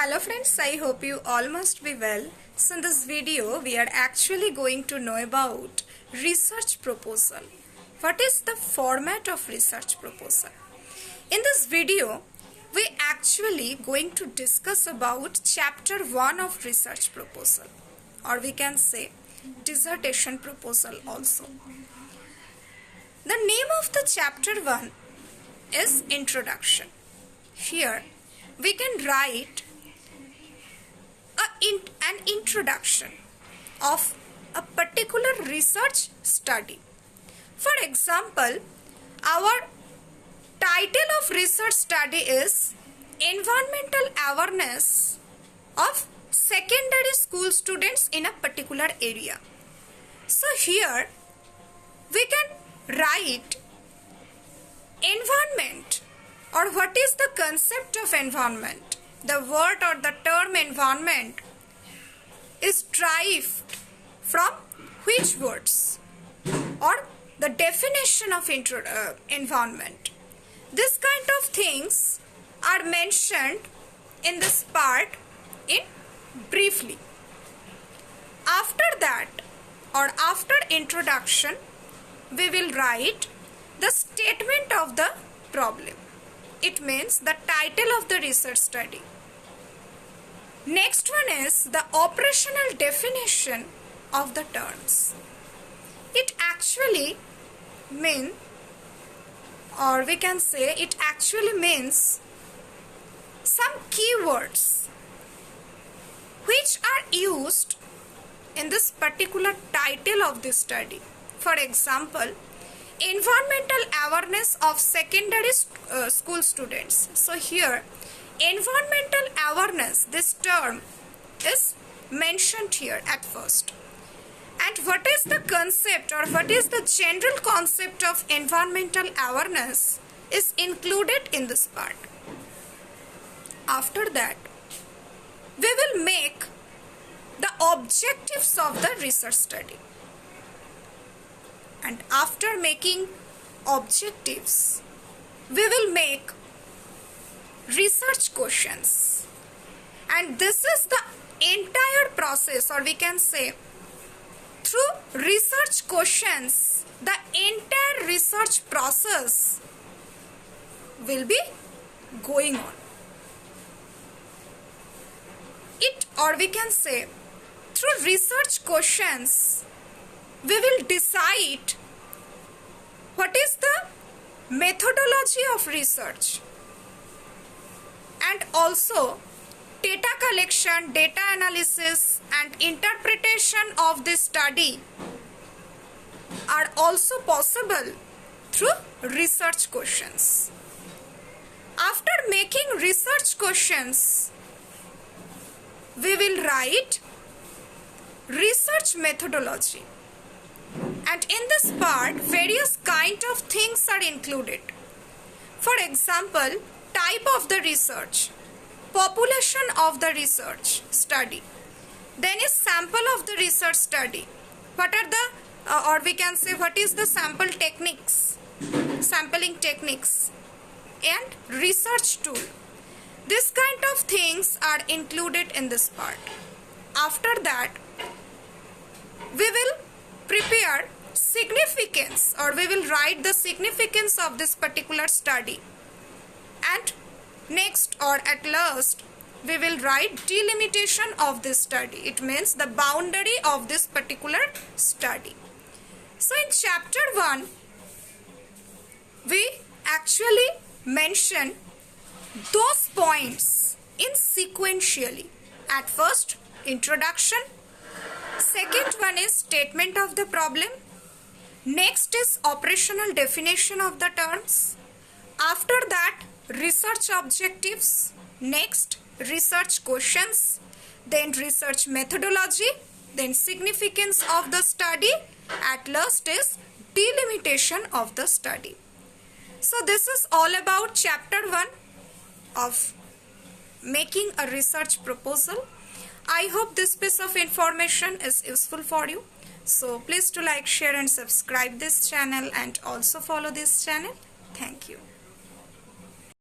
Hello friends, I hope you all must be well. So in this video, we are actually going to know about research proposal. What is the format of research proposal? In this video, we actually going to discuss about chapter 1 of research proposal, or we can say dissertation proposal also. The name of the chapter 1 is introduction. Here we can write an introduction of a particular research study. For example, our title of research study is Environmental Awareness of Secondary School Students in a Particular Area. So here we can write environment, or what is the concept of environment. The word or the term environment is derived from which words, or the definition of environment. This kind of things are mentioned in this part in briefly. After that, or after introduction, we will write the statement of the problem. It means the title of the research study. Next one is the operational definition of the terms. It actually means, or we can say it actually means some keywords which are used in this particular title of this study. For example, environmental awareness of secondary school students. So here environmental awareness, this term is mentioned here at first. And what is the concept, or what is the general concept of environmental awareness is included in this part. After that, we will make the objectives of the research study. And after making objectives, we will make research questions. And this is the entire process, or we can say through research questions, the entire research process will be going on. Or we can say through research questions, we will decide what is the methodology of research, and also data collection, data analysis and interpretation of this study are also possible through research questions. After making research questions, we will write research methodology. And in this part, various kind of things are included. For example, type of the research, population of the research study, then is sample of the research study. What are the, or we can say what is the sample techniques, sampling techniques, and research tool. This kind of things are included in this part. After that, we will prepare significance, or we will write the significance of this particular study. And next, or at last, we will write delimitation of this study. It means the boundary of this particular study. So in chapter 1, we actually mention those points in sequentially. At first, introduction. Second one is statement of the problem. Next is operational definition of the terms. After that, research objectives. Next, research questions. Then research methodology. Then significance of the study. At last is delimitation of the study. So this is all about chapter 1 of making a research proposal. I hope this piece of information is useful for you. So please do like, share and subscribe this channel, and also follow this channel. Thank you.